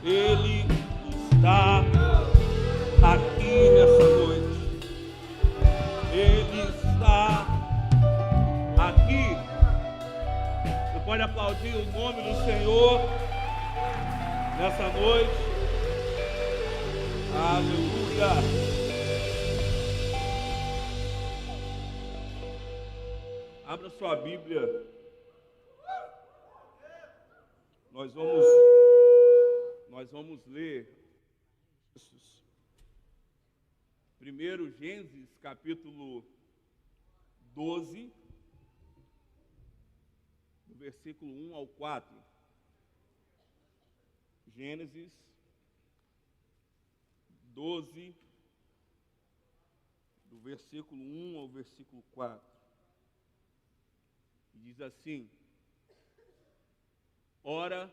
Ele está aqui nessa noite. Ele está aqui. Você pode aplaudir o nome do Senhor nessa noite. Aleluia. Abra sua Bíblia. Nós vamos ler primeiro Gênesis capítulo 12, do versículo 1 ao 4. Gênesis 12, do versículo 1 ao versículo 4. Diz assim: Ora,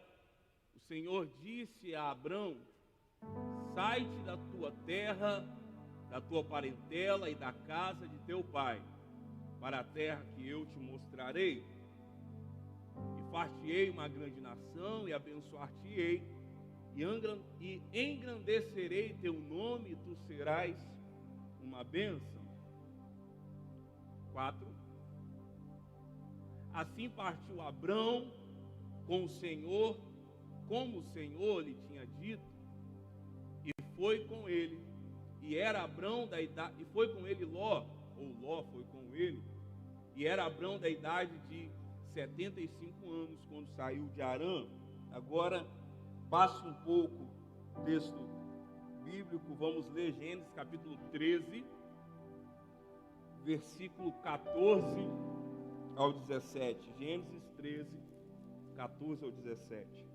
o Senhor disse a Abrão: sai-te da tua terra, da tua parentela e da casa de teu pai, para a terra que eu te mostrarei. E far-te-ei uma grande nação, e abençoar-te-ei, e engrandecerei teu nome, e tu serás uma bênção. 4. Assim partiu Abrão com o Senhor, como o Senhor lhe tinha dito, e foi com ele, e era Abrão da idade, e foi com ele Ló, ou Ló foi com ele, e era Abrão da idade de 75 anos, quando saiu de Harã. Agora, passa um pouco o texto bíblico, vamos ler Gênesis capítulo 13, versículo 14 ao 17. Gênesis 13, 14 ao 17.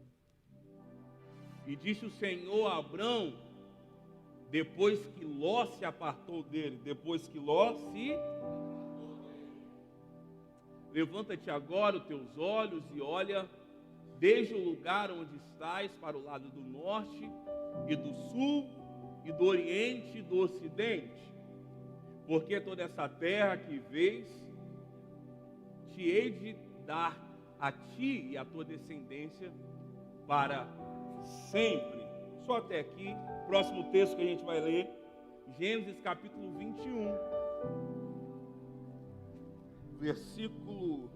E disse o Senhor a Abrão, depois que Ló se apartou dele, levanta-te agora os teus olhos e olha desde o lugar onde estás para o lado do norte e do sul e do oriente e do ocidente, porque toda essa terra que vês te hei de dar a ti e a tua descendência para sempre. Só até aqui. Próximo texto que a gente vai ler, Gênesis capítulo 21, versículo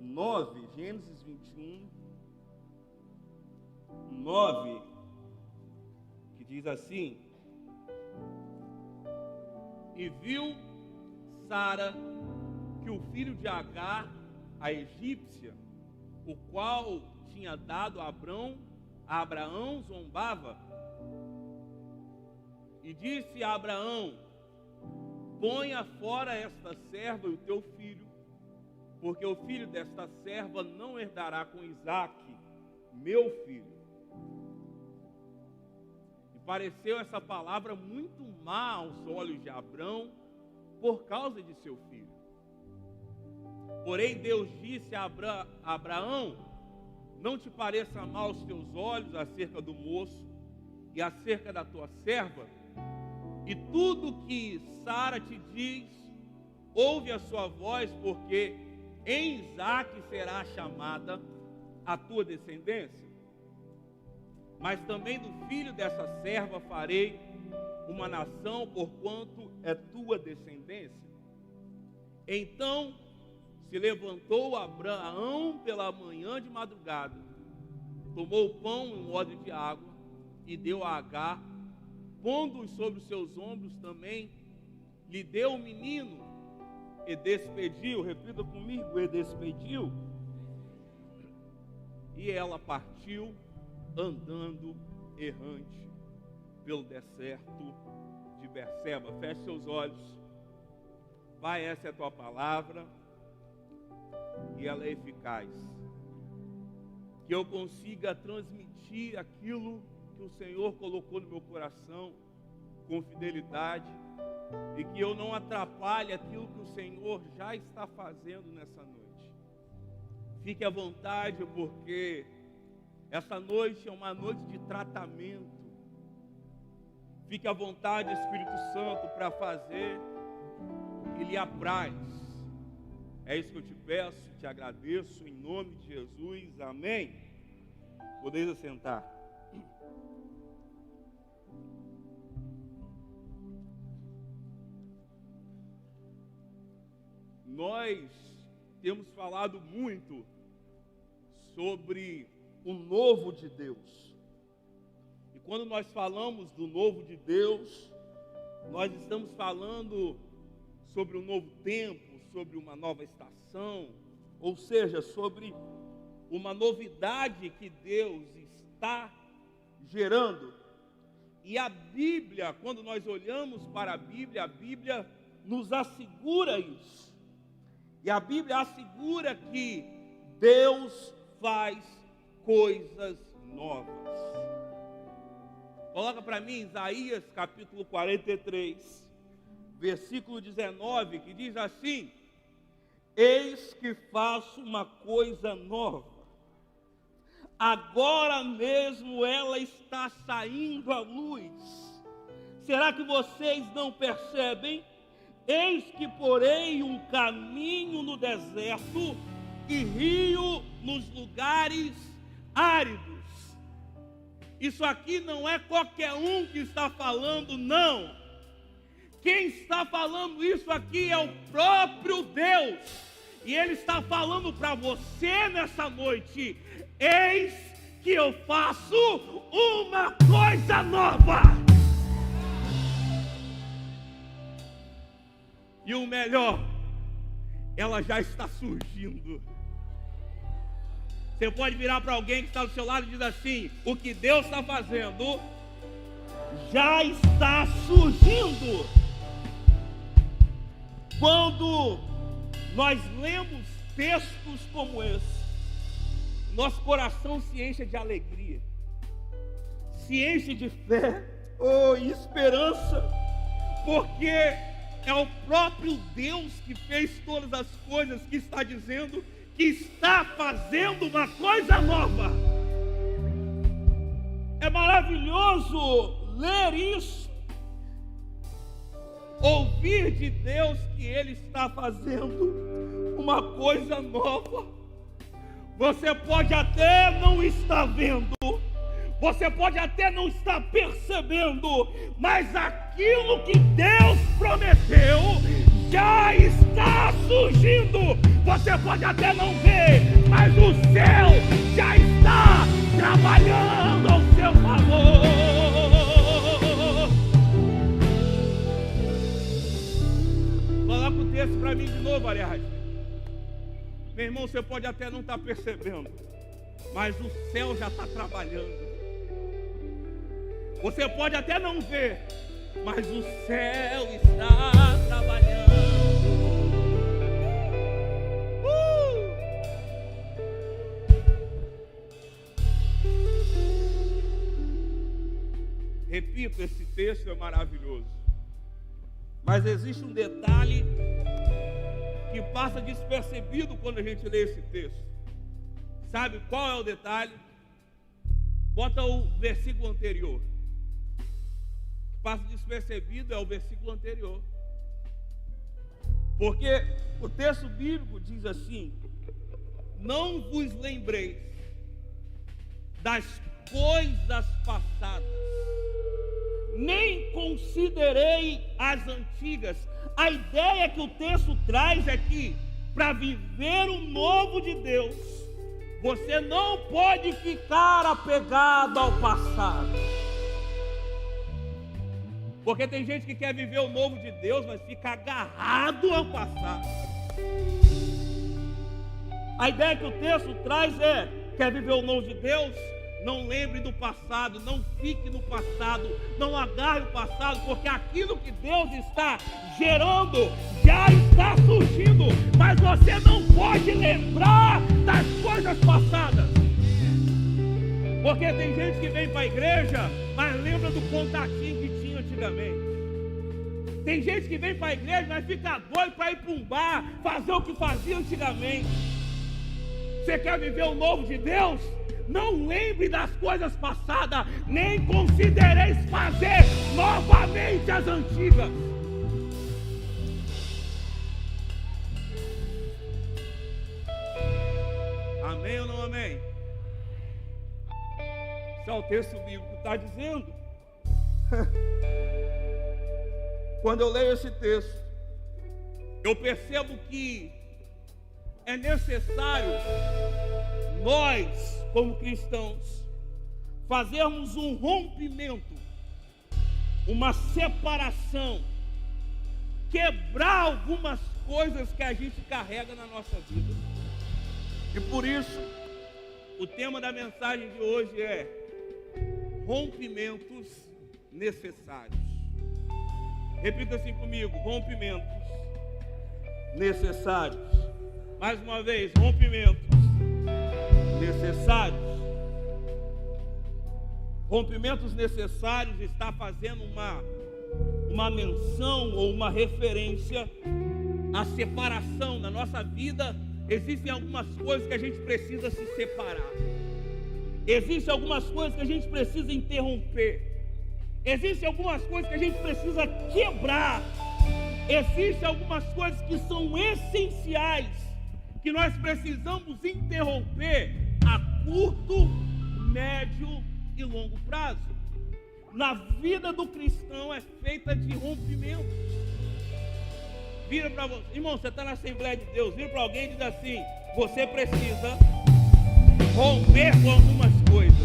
9. Gênesis 21, 9, que diz assim: E viu Sara que o filho de Agar, a egípcia, o qual tinha dado a Abraão, zombava. E disse a Abraão: ponha fora esta serva e o teu filho, porque o filho desta serva não herdará com Isaque, meu filho. E pareceu essa palavra muito má aos olhos de Abrão, por causa de seu filho. Porém Deus disse a Abraão: não te pareça mal aos teus olhos acerca do moço e acerca da tua serva, e tudo que Sara te diz, ouve a sua voz, porque em Isaque será chamada a tua descendência. Mas também do filho dessa serva farei uma nação, porquanto é tua descendência. Então se levantou Abraão pela manhã de madrugada, tomou o pão e um odre de água, e deu a Agar, pondo-os sobre os seus ombros também, lhe deu o menino, e despediu. Repita comigo: e despediu. E ela partiu, andando errante pelo deserto de Berseba. Feche seus olhos. Pai, essa é a tua palavra, e ela é eficaz. Que eu consiga transmitir aquilo que o Senhor colocou no meu coração com fidelidade, e que eu não atrapalhe aquilo que o Senhor já está fazendo nessa noite. Fique à vontade, porque essa noite é uma noite de tratamento. Fique à vontade, Espírito Santo, para fazer o que lhe apraz. É isso que eu te peço, te agradeço, em nome de Jesus, amém. Podeis assentar. nós temos falado muito sobre o novo de Deus. E quando nós falamos do novo de Deus, nós estamos falando sobre um novo tempo, sobre uma nova estação, ou seja, sobre uma novidade que Deus está gerando. E a Bíblia, quando nós olhamos para a Bíblia nos assegura isso. E a Bíblia assegura que Deus faz coisas novas. Coloca para mim Isaías capítulo 43, versículo 19, que diz assim: eis que faço uma coisa nova, agora mesmo ela está saindo à luz. Será que vocês não percebem? Eis que porei um caminho no deserto e rio nos lugares áridos. Isso aqui não é qualquer um que está falando, não. Quem está falando isso aqui é o próprio Deus. E Ele está falando para você nessa noite: eis que eu faço uma coisa nova. E o melhor, ela já está surgindo. Você pode virar para alguém que está do seu lado e dizer assim: o que Deus está fazendo já está surgindo. Quando nós lemos textos como esse, nosso coração se enche de alegria, se enche de fé, e esperança, porque é o próprio Deus que fez todas as coisas, que está dizendo que está fazendo uma coisa nova. É maravilhoso ler isso, ouvir de Deus que Ele está fazendo uma coisa nova. Você pode até não estar vendo, você pode até não estar percebendo, mas aquilo que Deus prometeu já está surgindo. Você pode até não ver, mas o céu já está trabalhando ao seu favor. Coloca o texto para mim de novo, aliás. Meu irmão, você pode até não estar percebendo, mas o céu já está trabalhando. Você pode até não ver, mas o céu está trabalhando. Repito, esse texto é maravilhoso. Mas existe um detalhe que passa despercebido quando a gente lê esse texto. Sabe qual é o detalhe? Bota o versículo anterior. Passa despercebido é o versículo anterior. Porque o texto bíblico diz assim: não vos lembreis das coisas passadas, nem considerei as antigas. A ideia que o texto traz é que para viver o novo de Deus, você não pode ficar apegado ao passado. Porque tem gente que quer viver o novo de Deus, mas fica agarrado ao passado. A ideia que o texto traz é: quer viver o novo de Deus? Não lembre do passado, não fique no passado, não agarre o passado, porque aquilo que Deus está gerando já está surgindo, mas você não pode lembrar das coisas passadas. Porque tem gente que vem para a igreja, mas lembra do contatinho que tinha antigamente. Tem gente que vem para a igreja, mas fica doido para ir para um bar, fazer o que fazia antigamente. Você quer viver o novo de Deus? Não lembre das coisas passadas, nem considereis fazer novamente as antigas. Amém ou não amém? Isso é o texto bíblico que está dizendo. Quando eu leio esse texto, eu percebo que é necessário nós, como cristãos, fazermos um rompimento, uma separação, quebrar algumas coisas que a gente carrega na nossa vida. E por isso, o tema da mensagem de hoje é rompimentos necessários. Repita assim comigo: rompimentos necessários. Mais uma vez, rompimentos necessários. Rompimentos necessários está fazendo uma menção ou uma referência à separação. Na nossa vida existem algumas coisas que a gente precisa se separar. Existem algumas coisas que a gente precisa interromper. Existem algumas coisas que a gente precisa quebrar. Existem algumas coisas que são essenciais, que nós precisamos interromper a curto, médio e longo prazo. Na vida do cristão é feita de rompimentos. Vira para você, irmão, você está na Assembleia de Deus, vira para alguém e diz assim: você precisa romper com algumas coisas.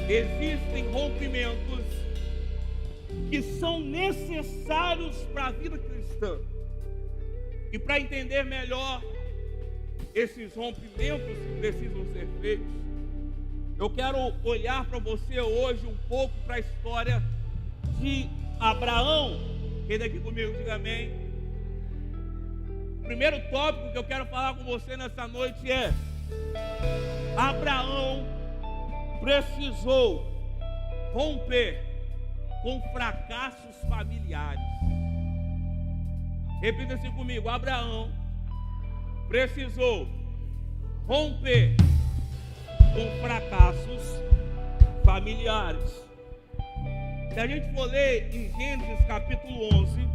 Existem rompimentos que são necessários para a vida cristã. E para entender melhor esses rompimentos que precisam ser feitos, eu quero olhar para você hoje um pouco para a história de Abraão. Quem daqui comigo, diga amém. O primeiro tópico que eu quero falar com você nessa noite é: Abraão precisou romper com fracassos familiares. Repita assim comigo: Abraão precisou romper com fracassos familiares. Se a gente for ler em Gênesis capítulo 11,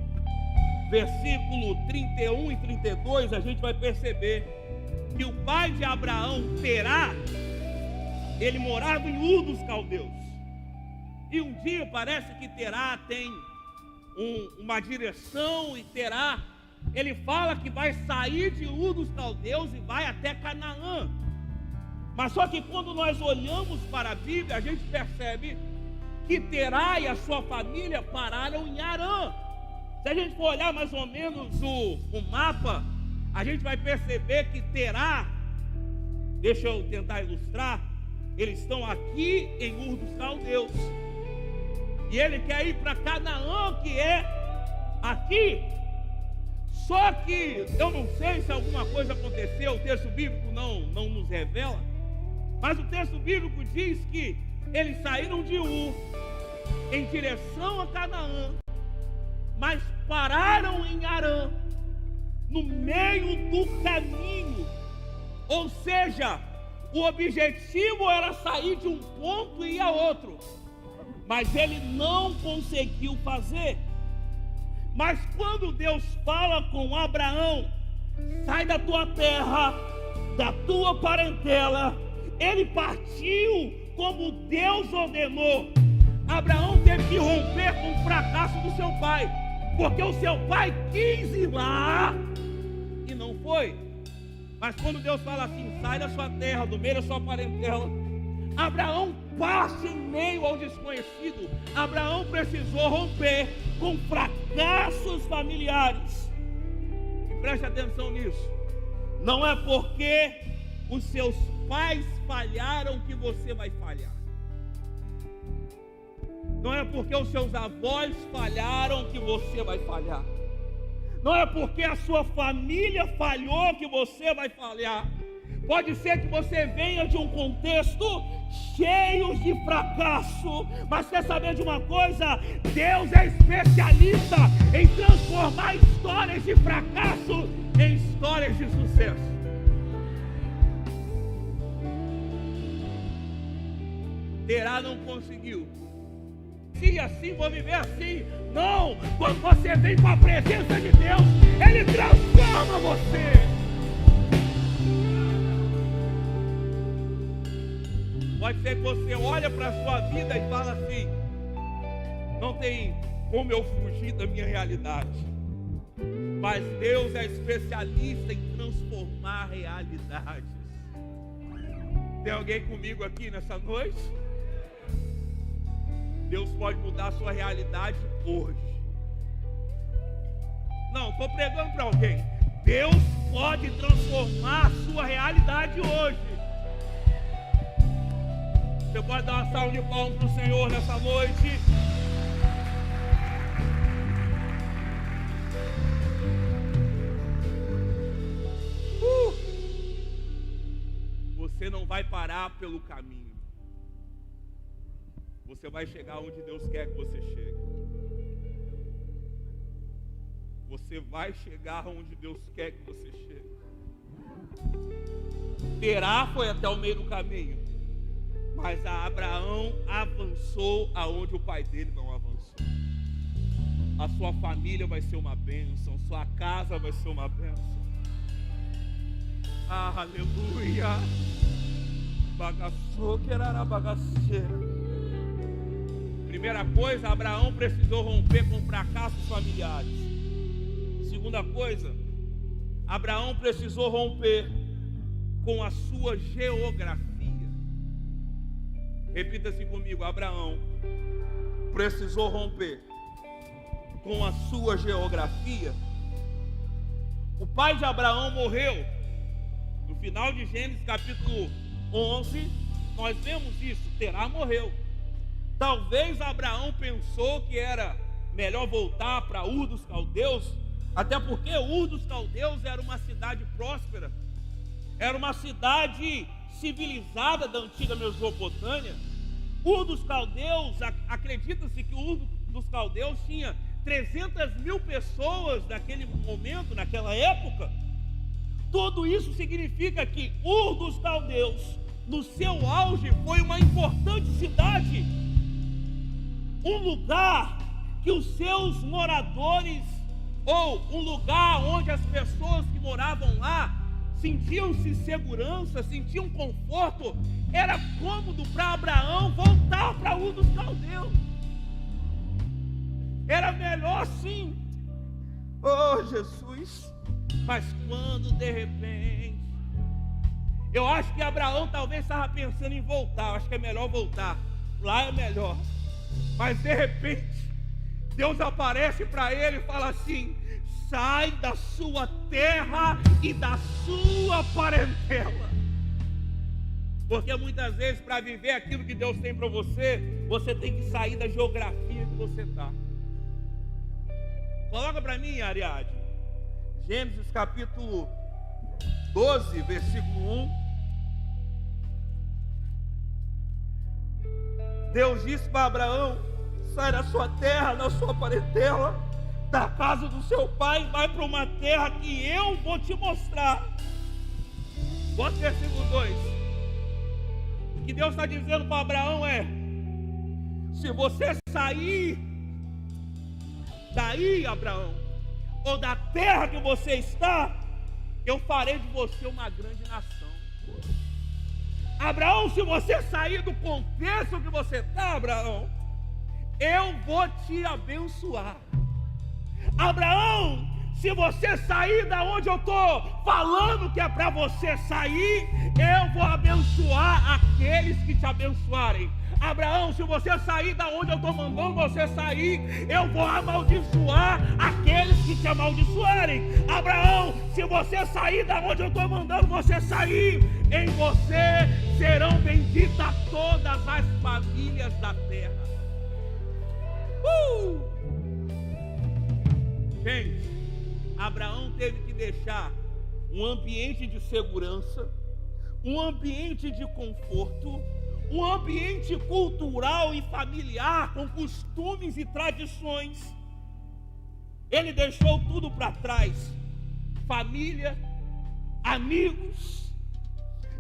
versículo 31 e 32, a gente vai perceber que o pai de Abraão, Terá, ele morava em Ur dos Caldeus. E um dia parece que Terá tem uma direção, e Terá, ele fala que vai sair de Ur dos Caldeus e vai até Canaã. Mas só que quando nós olhamos para a Bíblia, a gente percebe que Terá e a sua família pararam em Harã. Se a gente for olhar mais ou menos o mapa, a gente vai perceber que Terá, deixa eu tentar ilustrar, eles estão aqui em Ur dos Caldeus, e ele quer ir para Canaã, que é aqui. Só que eu não sei se alguma coisa aconteceu, o texto bíblico não nos revela, mas o texto bíblico diz que eles saíram de Ur em direção a Canaã, mas pararam em Harã, no meio do caminho. Ou seja, o objetivo era sair de um ponto e ir a outro, mas ele não conseguiu fazer. Mas quando Deus fala com Abraão: sai da tua terra, da tua parentela, ele partiu como Deus ordenou. Abraão teve que romper com o fracasso do seu pai, porque o seu pai quis ir lá e não foi. Mas quando Deus fala assim: sai da sua terra, do meio da sua parentela, Abraão passa em meio ao desconhecido. Abraão precisou romper com fracassos familiares. E preste atenção nisso: não é porque os seus pais falharam que você vai falhar. Não é porque os seus avós falharam que você vai falhar. Não é porque a sua família falhou que você vai falhar. Pode ser que você venha de um contexto cheio de fracasso, mas quer saber de uma coisa? Deus é especialista em transformar histórias de fracasso em histórias de sucesso. Terá não conseguiu. Se assim, vou viver assim. Não, quando você vem com a presença de Deus, Ele transforma você. Pode ser que você olha para a sua vida e fala assim: não tem como eu fugir da minha realidade. Mas Deus é especialista em transformar realidades. Tem alguém comigo aqui nessa noite? Deus pode mudar a sua realidade hoje. Não, estou pregando para alguém. Deus pode transformar a sua realidade hoje. Você pode dar uma salva de palmas para o Senhor nessa noite. Você não vai parar pelo caminho. Você vai chegar onde Deus quer que você chegue. Você vai chegar onde Deus quer que você chegue. Terá foi até o meio do caminho, mas Abraão avançou aonde o pai dele não avançou. A sua família vai ser uma bênção, sua casa vai ser uma bênção. Ah, aleluia. Bagaçou, querará bagaceira. Primeira coisa, Abraão precisou romper com fracassos familiares. Segunda coisa, Abraão precisou romper com a sua geografia. Repita-se comigo: Abraão precisou romper com a sua geografia. O pai de Abraão morreu. No final de Gênesis capítulo 11, nós vemos isso. Terá morreu. Talvez Abraão pensou que era melhor voltar para Ur dos Caldeus, até porque Ur dos Caldeus era uma cidade próspera, era uma cidade civilizada da antiga Mesopotâmia. Ur dos Caldeus, acredita-se que Ur dos Caldeus tinha 300 mil pessoas naquele momento, naquela época. Tudo isso significa que Ur dos Caldeus, no seu auge, foi uma importante cidade, um lugar que os seus moradores, ou um lugar onde as pessoas que moravam lá sentiam-se segurança, sentiam conforto. Era cômodo para Abraão voltar para Ur dos Caldeus. Era melhor sim. Oh, Jesus. Mas quando de repente, eu acho que Abraão talvez estava pensando em voltar. Eu acho que é melhor voltar, lá é melhor. Mas de repente Deus aparece para ele e fala assim: sai da sua terra e da sua parentela. Porque muitas vezes, para viver aquilo que Deus tem para você, você tem que sair da geografia que você está. Coloca para mim, Ariadne, Gênesis capítulo 12, versículo 1. Deus disse para Abraão: sai da sua terra, da sua parentela, da casa do seu pai, vai para uma terra que eu vou te mostrar. Bota o versículo 2. O que Deus está dizendo para Abraão é: se você sair daí, Abraão, ou da terra que você está, eu farei de você uma grande nação. Abraão, se você sair do contexto que você está, Abraão, eu vou te abençoar. Abraão, se você sair da onde eu estou falando que é para você sair, eu vou abençoar aqueles que te abençoarem. Abraão, se você sair da onde eu estou mandando você sair, eu vou amaldiçoar aqueles que te amaldiçoarem. Abraão, se você sair da onde eu estou mandando você sair, em você serão benditas todas as famílias da terra. Gente, Abraão teve que deixar um ambiente de segurança, um ambiente de conforto, um ambiente cultural e familiar com costumes e tradições. Ele deixou tudo para trás: família, amigos.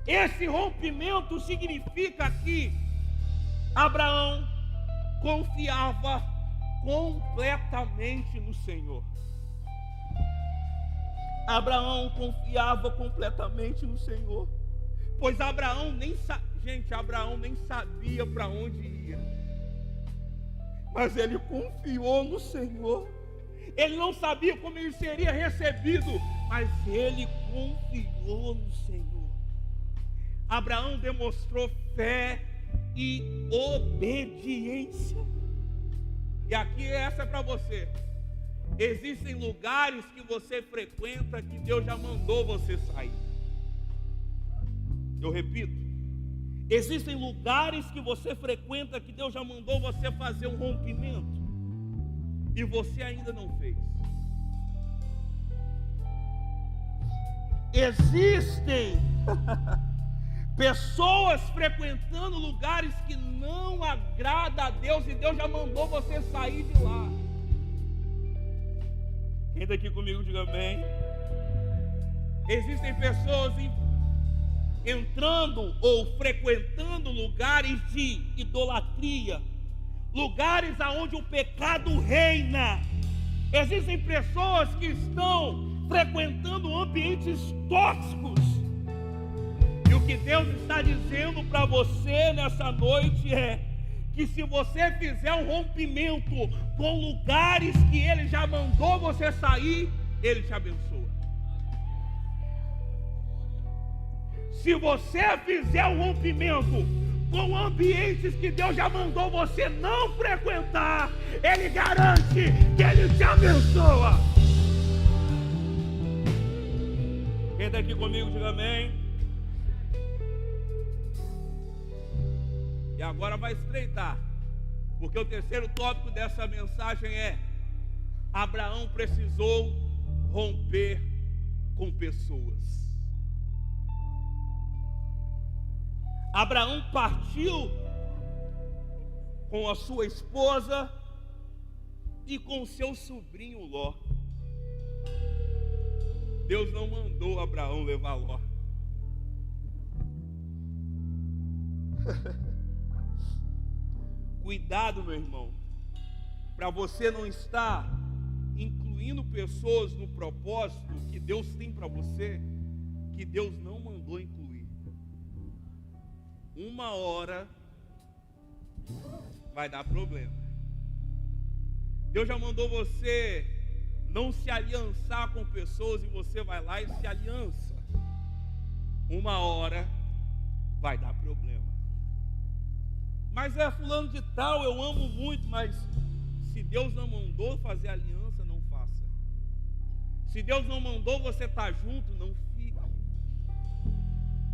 Esse rompimento significa que Abraão confiava completamente no Senhor. Abraão confiava completamente no Senhor, pois Abraão nem sabia para onde ia, mas ele confiou no Senhor. Ele não sabia como ele seria recebido, mas ele confiou no Senhor. Abraão demonstrou fé e obediência. E aqui essa é para você. Existem lugares que você frequenta que Deus já mandou você sair. Eu repito, existem lugares que você frequenta que Deus já mandou você fazer um rompimento e você ainda não fez. Existem pessoas frequentando lugares que não agrada a Deus e Deus já mandou você sair de lá. Quem está aqui comigo, diga amém. Existem pessoas entrando ou frequentando lugares de idolatria, lugares onde o pecado reina. Existem pessoas que estão frequentando ambientes tóxicos. E o que Deus está dizendo para você nessa noite é que se você fizer um rompimento com lugares que Ele já mandou você sair, Ele te abençoa. Se você fizer um rompimento com ambientes que Deus já mandou você não frequentar, Ele garante que Ele te abençoa. Quem está aqui comigo, diga amém. E agora vai estreitar, porque o terceiro tópico dessa mensagem é: Abraão precisou romper com pessoas. Abraão partiu com a sua esposa e com seu sobrinho Ló. Deus não mandou Abraão levar Ló. Cuidado, meu irmão, para você não estar incluindo pessoas no propósito que Deus tem para você, que Deus não mandou incluir. Uma hora vai dar problema. Deus já mandou você não se aliançar com pessoas e você vai lá e se aliança. Uma hora vai dar problema. Mas é fulano de tal, eu amo muito, mas se Deus não mandou fazer aliança, não faça. Se Deus não mandou você estar junto, não fique.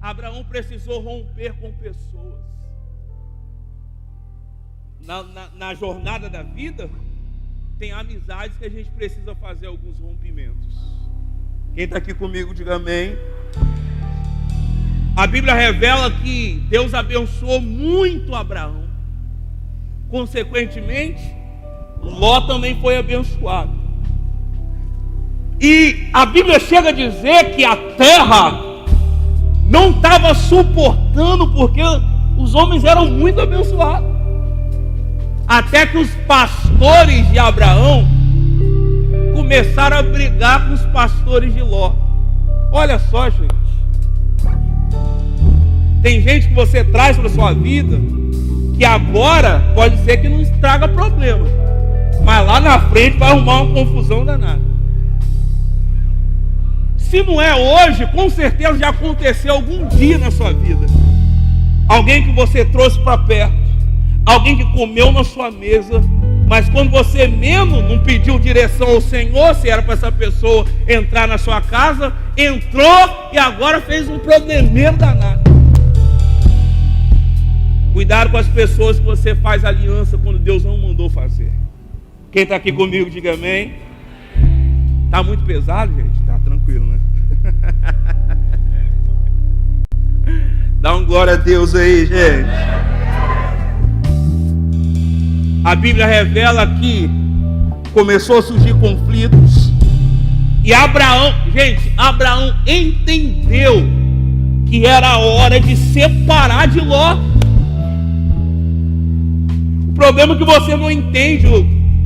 Abraão precisou romper com pessoas. Na jornada da vida, tem amizades que a gente precisa fazer alguns rompimentos. Quem está aqui comigo, diga amém. A Bíblia revela que Deus abençoou muito Abraão. Consequentemente, Ló também foi abençoado. E a Bíblia chega a dizer que a terra não estava suportando, porque os homens eram muito abençoados. Até que os pastores de Abraão começaram a brigar com os pastores de Ló. Olha só, gente. Tem gente que você traz para a sua vida que agora pode ser que não traga problema, mas lá na frente vai arrumar uma confusão danada. Se não é hoje, com certeza já aconteceu algum dia na sua vida. Alguém que você trouxe para perto, alguém que comeu na sua mesa, mas quando você mesmo não pediu direção ao Senhor, se era para essa pessoa entrar na sua casa, entrou e agora fez um problemeiro danado. Cuidado com as pessoas que você faz aliança quando Deus não mandou fazer. Quem está aqui comigo, diga amém. Está muito pesado, gente? Está tranquilo, né? Dá um glória a Deus aí, gente. A Bíblia revela que começou a surgir conflitos. E Abraão entendeu que era a hora de separar de Ló. O problema é que você não entende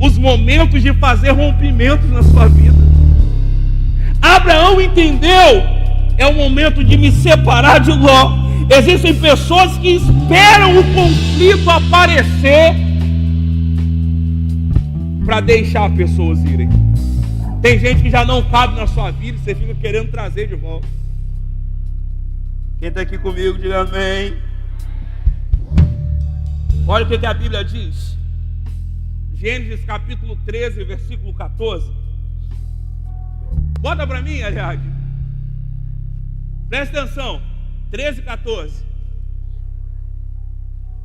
os momentos de fazer rompimentos na sua vida. Abraão entendeu, é o momento de me separar de Ló. Existem pessoas que esperam o conflito aparecer para deixar pessoas irem. Tem gente que já não cabe na sua vida e você fica querendo trazer de volta. Quem está aqui comigo, diga amém. Olha o que a Bíblia diz. Gênesis capítulo 13, versículo 14. Bota para mim, aliás. Presta atenção. 13, 14.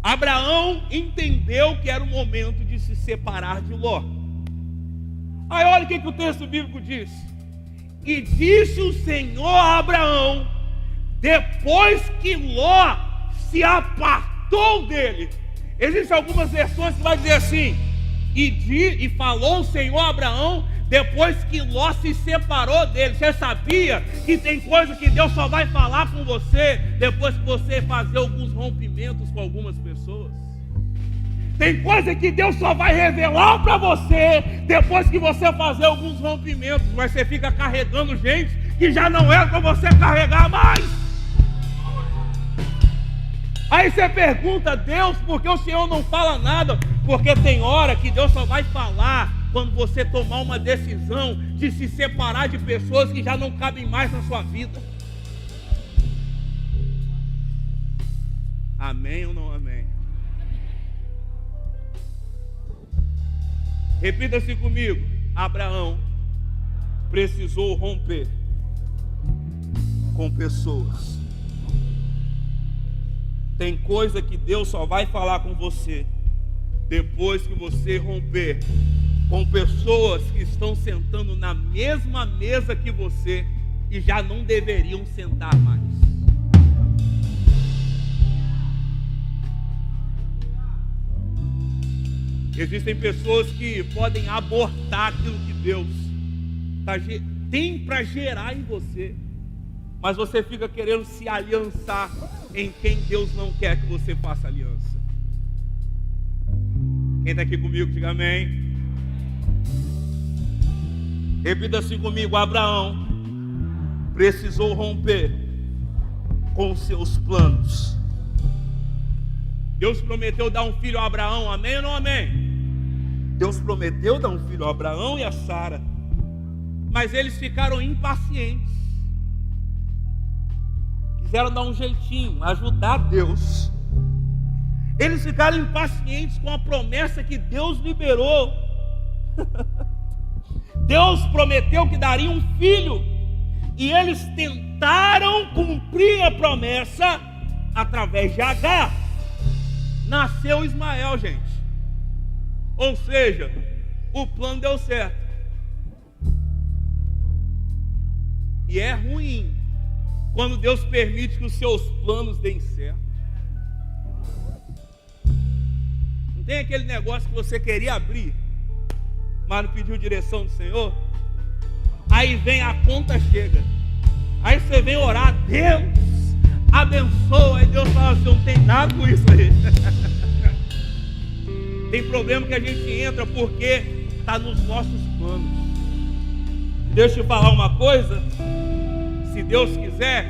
Abraão entendeu que era o momento de se separar de Ló. Aí olha o que o texto bíblico diz. E disse o Senhor a Abraão, depois que Ló apartou dele. Existem algumas versões que vai dizer assim: e falou o Senhor a Abraão depois que Ló se separou dele. Você sabia que tem coisa que Deus só vai falar com você depois que você fazer alguns rompimentos com algumas pessoas? Tem coisa que Deus só vai revelar para você depois que você fazer alguns rompimentos. Mas você fica carregando gente que já não era para você carregar mais. Aí você pergunta: Deus, por que o Senhor não fala nada? Porque tem hora que Deus só vai falar quando você tomar uma decisão de se separar de pessoas que já não cabem mais na sua vida. Amém ou não amém? Repita-se comigo. Abraão precisou romper com pessoas. Tem coisa que Deus só vai falar com você depois que você romper com pessoas que estão sentando na mesma mesa que você e já não deveriam sentar mais. Existem pessoas que podem abortar aquilo que Deus tem para gerar em você, mas você fica querendo se aliançar em quem Deus não quer que você faça aliança. Quem está aqui comigo, diga amém. Repita assim comigo: Abraão precisou romper com seus planos. Deus prometeu dar um filho a Abraão, amém ou não amém? Deus prometeu dar um filho a Abraão e a Sara, mas eles ficaram impacientes. Quiseram dar um jeitinho, ajudar Deus. Eles ficaram impacientes com a promessa que Deus liberou. Deus prometeu que daria um filho, e eles tentaram cumprir a promessa através de Agar. Nasceu Ismael, gente. Ou seja, o plano deu certo. E é ruim quando Deus permite que os seus planos deem certo. Não tem aquele negócio que você queria abrir, mas não pediu direção do Senhor? Aí vem a conta, chega. Aí você vem orar: Deus abençoa. Aí Deus fala: você não tem nada com isso aí. Tem problema que a gente entra porque está nos nossos planos. Deixa eu falar uma coisa: se Deus quiser,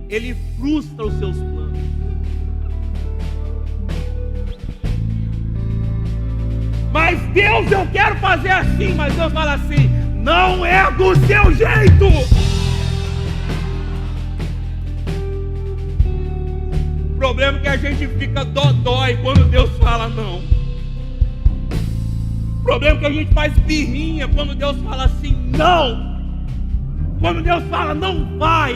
Ele frustra os seus planos. Mas Deus, eu quero fazer assim. Mas Deus fala assim: não é do seu jeito. O problema é que a gente fica dodói quando Deus fala não. O problema é que a gente faz birrinha quando Deus fala assim não. Quando Deus fala não vai.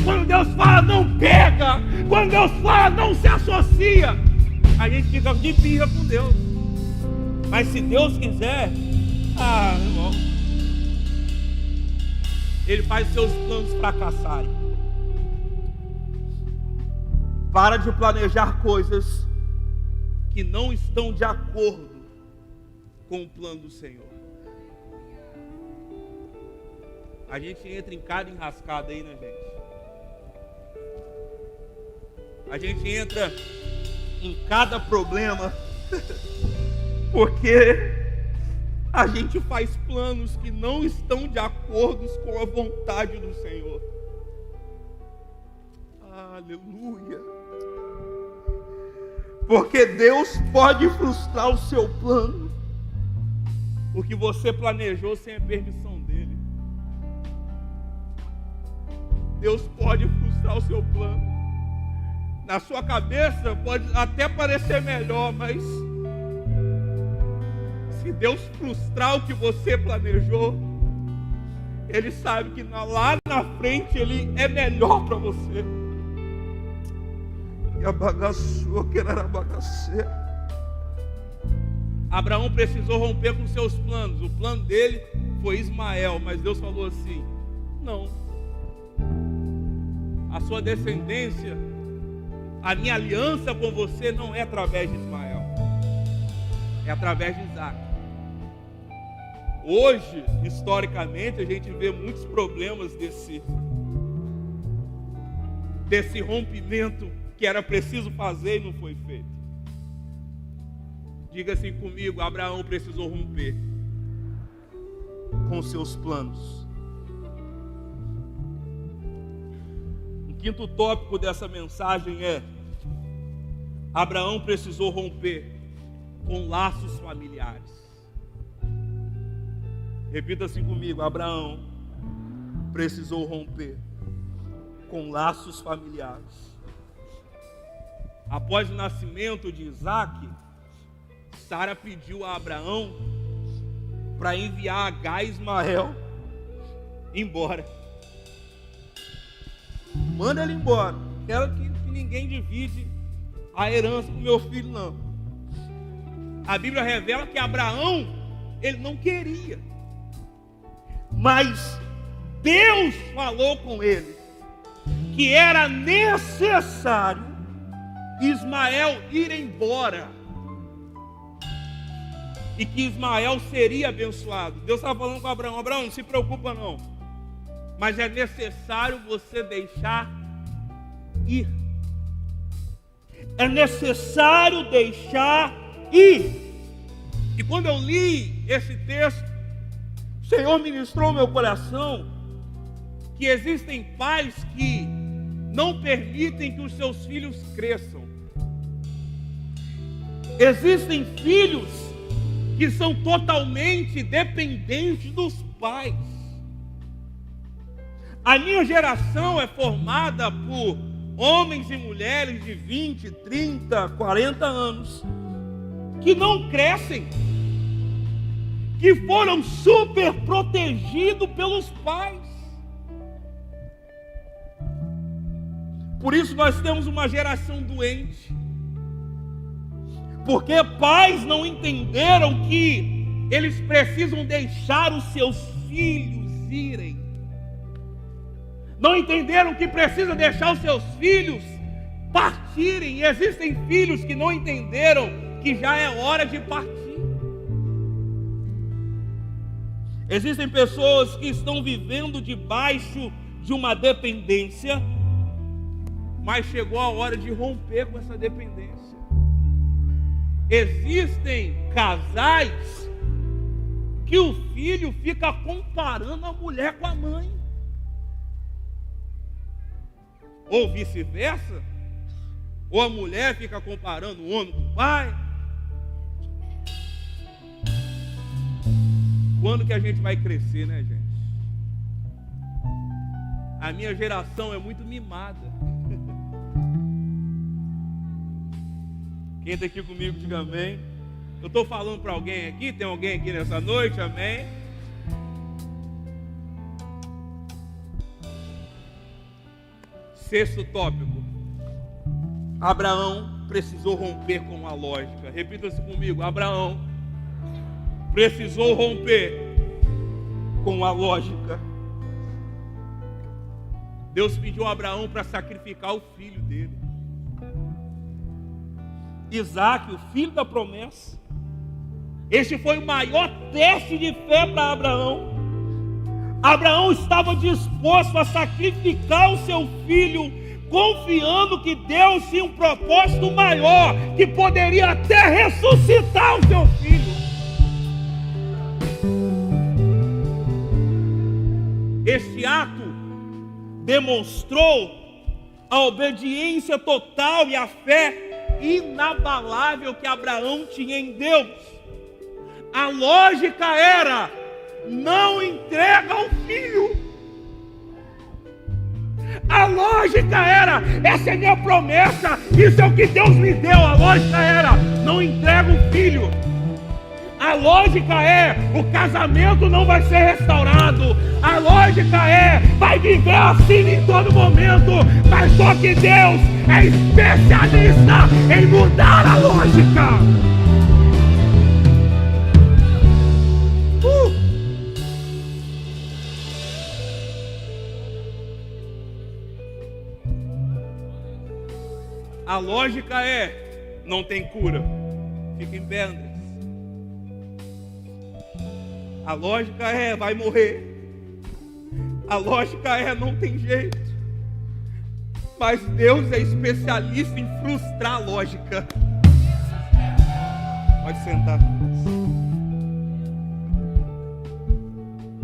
Quando Deus fala não pega. Quando Deus fala não se associa. A gente fica de birra com Deus. Mas se Deus quiser, irmão, Ele faz seus planos fracassarem. Para de planejar coisas que não estão de acordo com o plano do Senhor. A gente entra em cada enrascada aí, né, gente? A gente entra em cada problema porque a gente faz planos que não estão de acordo com a vontade do Senhor. Aleluia. Porque Deus pode frustrar o seu plano o que você planejou sem a permissão dele. Deus pode frustrar o seu plano. Na sua cabeça pode até parecer melhor, mas se Deus frustrar o que você planejou, Ele sabe que lá na frente Ele é melhor para você. E a bagaçou, que era bagaceira. Abraão precisou romper com seus planos. O plano dele foi Ismael, mas Deus falou assim: não, a sua descendência, a minha aliança com você não é através de Ismael, é através de Isaac. Hoje, historicamente, a gente vê muitos problemas desse rompimento que era preciso fazer e não foi feito. Diga assim comigo: Abraão precisou romper com seus planos. O quinto tópico dessa mensagem é: Abraão precisou romper com laços familiares. Repita assim comigo: Abraão precisou romper com laços familiares. Após o nascimento de Isaac, Sara pediu a Abraão para enviar Agar e Ismael embora. Manda ele embora. Quero que ninguém divide a herança com meu filho, não. A Bíblia revela que Abraão, ele não queria. Mas Deus falou com ele que era necessário Ismael ir embora e que Ismael seria abençoado. Deus estava falando com Abraão: Abraão, não se preocupa não, mas é necessário você deixar ir. É necessário deixar ir. E quando eu li esse texto, o Senhor ministrou meu coração que existem pais que não permitem que os seus filhos cresçam. Existem filhos que são totalmente dependentes dos pais. A minha geração é formada por homens e mulheres de 20, 30, 40 anos que não crescem, que foram super protegidos pelos pais. Por isso nós temos uma geração doente, porque pais não entenderam que eles precisam deixar os seus filhos irem. Não entenderam que precisa deixar os seus filhos partirem. E existem filhos que não entenderam que já é hora de partir. Existem pessoas que estão vivendo debaixo de uma dependência, mas chegou a hora de romper com essa dependência. Existem casais que o filho fica comparando a mulher com a mãe, ou vice-versa, ou a mulher fica comparando o homem com o pai. Quando que a gente vai crescer, né, gente? A minha geração é muito mimada. Quem está aqui comigo, diga amém. Eu estou falando para alguém aqui? Tem alguém aqui nessa noite? Amém? Sexto tópico: Abraão precisou romper com a lógica. Repita-se comigo: Abraão precisou romper com a lógica. Deus pediu a Abraão para sacrificar o filho dele, Isaac, o filho da promessa. Este foi o maior teste de fé para Abraão. Abraão estava disposto a sacrificar o seu filho, confiando que Deus tinha um propósito maior, que poderia até ressuscitar o seu filho. Este ato demonstrou a obediência total e a fé inabalável que Abraão tinha em Deus. A lógica era: não entrega o filho. A lógica era: essa é minha promessa, isso é o que Deus me deu. A lógica era: não entrega o filho. A lógica é: o casamento não vai ser restaurado. A lógica é: vai viver assim em todo momento. Mas só que Deus é especialista em mudar a lógica. A lógica é: não tem cura, fica em pé, André. A lógica é: vai morrer. A lógica é: não tem jeito. Mas Deus é especialista em frustrar a lógica. Pode sentar.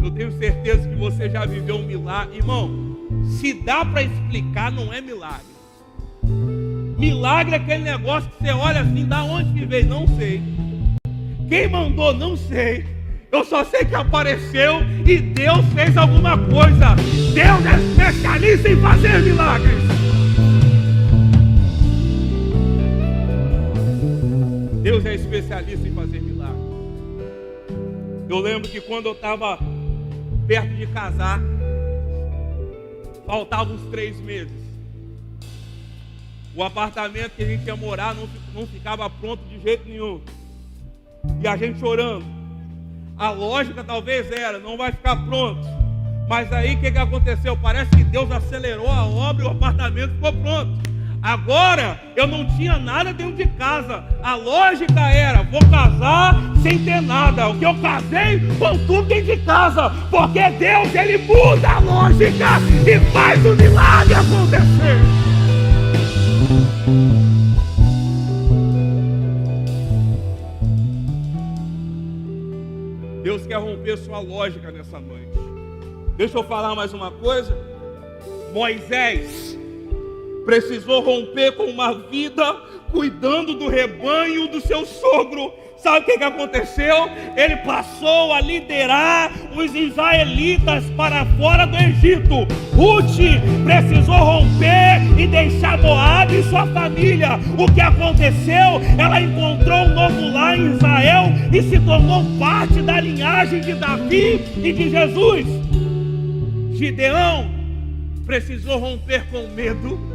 Eu tenho certeza que você já viveu um milagre. Irmão, se dá para explicar, não é milagre. Milagre é aquele negócio que você olha assim: da onde que veio? Não sei. Quem mandou? Não sei. Eu só sei que apareceu e Deus fez alguma coisa. Deus é especialista em fazer milagres. Deus é especialista em fazer milagres. Eu lembro que quando eu estava perto de casar, faltavam uns 3 meses. O apartamento que a gente ia morar não ficava pronto de jeito nenhum. E a gente orando. A lógica talvez era: não vai ficar pronto. Mas aí o que aconteceu? Parece que Deus acelerou a obra e o apartamento ficou pronto. Agora eu não tinha nada dentro de casa. A lógica era: vou casar sem ter nada. O que eu casei com tudo dentro de casa. Porque Deus, Ele muda a lógica e faz o milagre acontecer. Deus quer romper sua lógica nessa noite. Deixa eu falar mais uma coisa. Moisés precisou romper com uma vida cuidando do rebanho do seu sogro. Sabe o que aconteceu? Ele passou a liderar os israelitas para fora do Egito. Ruth precisou romper e deixar Moabe e sua família. O que aconteceu? Ela encontrou um novo lar em Israel e se tornou parte da linhagem de Davi e de Jesus. Gideão precisou romper com medo.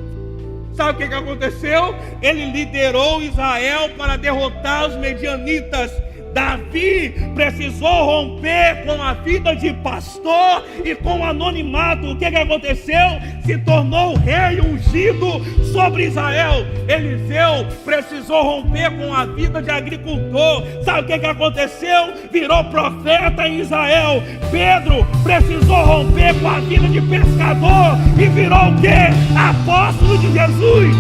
Sabe o que aconteceu? Ele liderou Israel para derrotar os medianitas. Davi precisou romper com a vida de pastor e com o anonimato. O que aconteceu? Se tornou o rei ungido sobre Israel. Eliseu precisou romper com a vida de agricultor. Sabe o que aconteceu? Virou profeta em Israel. Pedro precisou romper com a vida de pescador e virou o quê? Apóstolo de Jesus.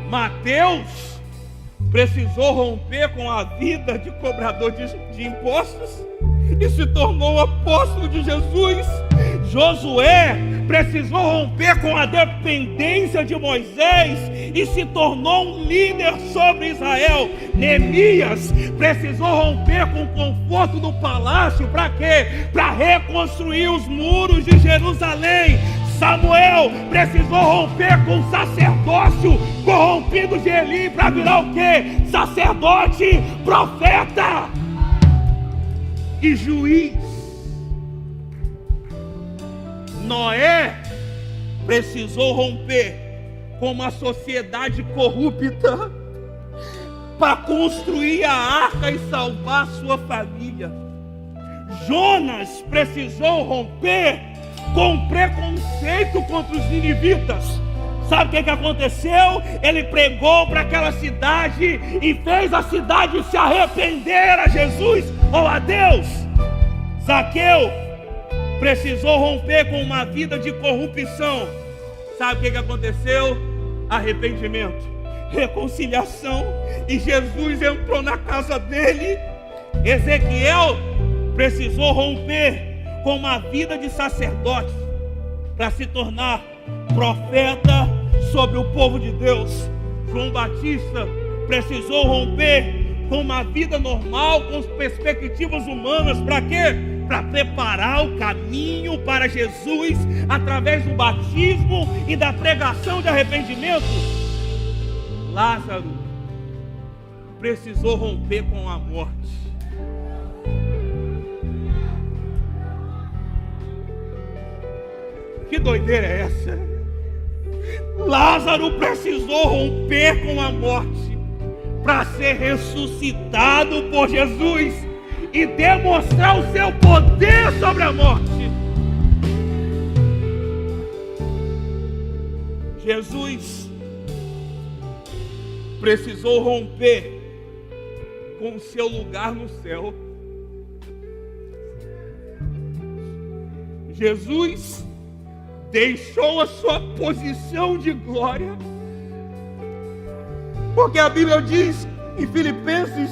Mateus precisou romper com a vida de cobrador de impostos e se tornou apóstolo de Jesus. Josué precisou romper com a dependência de Moisés e se tornou um líder sobre Israel. Neemias precisou romper com o conforto do palácio. Para quê? Para reconstruir os muros de Jerusalém. Samuel precisou romper com o sacerdócio corrompido de Eli para virar o quê? Sacerdote, profeta e juiz. Noé precisou romper com uma sociedade corrupta para construir a arca e salvar sua família. Jonas precisou romper com preconceito contra os ninivitas. Sabe o que aconteceu? Ele pregou para aquela cidade e fez a cidade se arrepender a Jesus ou a Deus. Zaqueu precisou romper com uma vida de corrupção. Sabe o que aconteceu? Arrependimento, reconciliação, e Jesus entrou na casa dele. Ezequiel precisou romper com uma vida de sacerdote para se tornar profeta sobre o povo de Deus. João Batista precisou romper com uma vida normal, com perspectivas humanas. Para quê? Para preparar o caminho para Jesus através do batismo e da pregação de arrependimento. Lázaro precisou romper com a morte. Que doideira é essa? Lázaro precisou romper com a morte para ser ressuscitado por Jesus e demonstrar o seu poder sobre a morte. Jesus precisou romper com o seu lugar no céu. Jesus deixou a sua posição de glória, porque a Bíblia diz em Filipenses: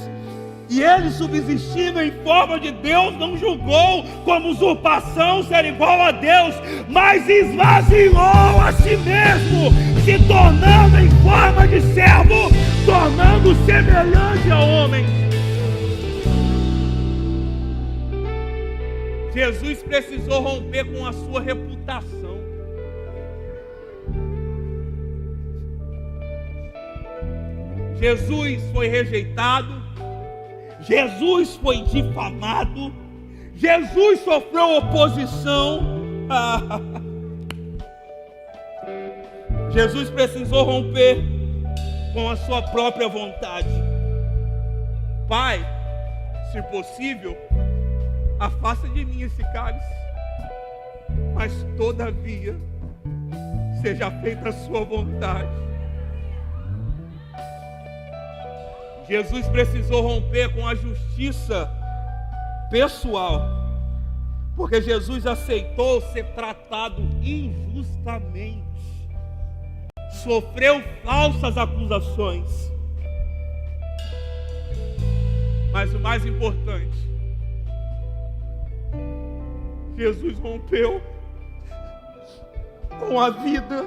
e ele, subsistindo em forma de Deus, não julgou como usurpação ser igual a Deus, mas esvaziou a si mesmo, se tornando em forma de servo, tornando semelhante ao homem. Jesus precisou romper com a sua reputação. Jesus foi rejeitado, Jesus foi difamado, Jesus sofreu oposição. Jesus precisou romper com a sua própria vontade. Pai, se possível, afasta de mim esse cálice, mas todavia seja feita a sua vontade. Jesus precisou romper com a justiça pessoal, porque Jesus aceitou ser tratado injustamente, sofreu falsas acusações, mas o mais importante, Jesus rompeu com a vida.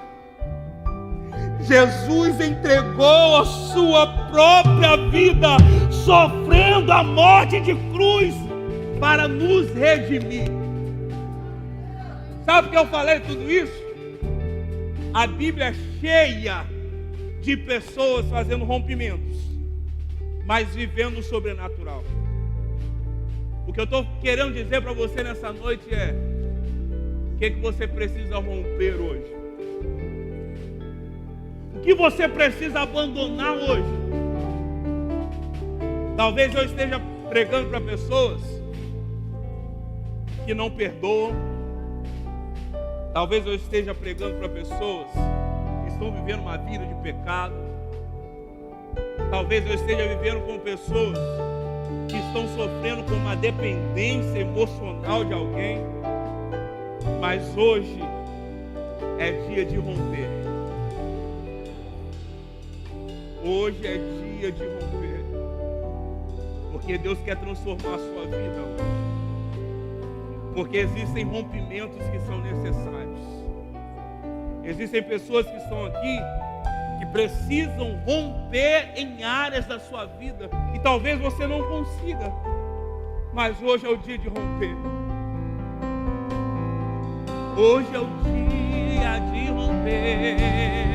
Jesus entregou a sua própria vida, sofrendo a morte de cruz para nos redimir. Sabe por que eu falei tudo isso? A Bíblia é cheia de pessoas fazendo rompimentos, mas vivendo o sobrenatural. O que eu estou querendo dizer para você nessa noite é: o que você precisa romper hoje? O que você precisa abandonar hoje? Talvez eu esteja pregando para pessoas que não perdoam. Talvez eu esteja pregando para pessoas que estão vivendo uma vida de pecado. Talvez eu esteja vivendo com pessoas que estão sofrendo com uma dependência emocional de alguém. Mas hoje é dia de romper. Hoje é dia de romper, porque Deus quer transformar a sua vida hoje, porque existem rompimentos que são necessários. Existem pessoas que estão aqui que precisam romper em áreas da sua vida e talvez você não consiga, mas hoje é o dia de romper. Hoje é o dia de romper.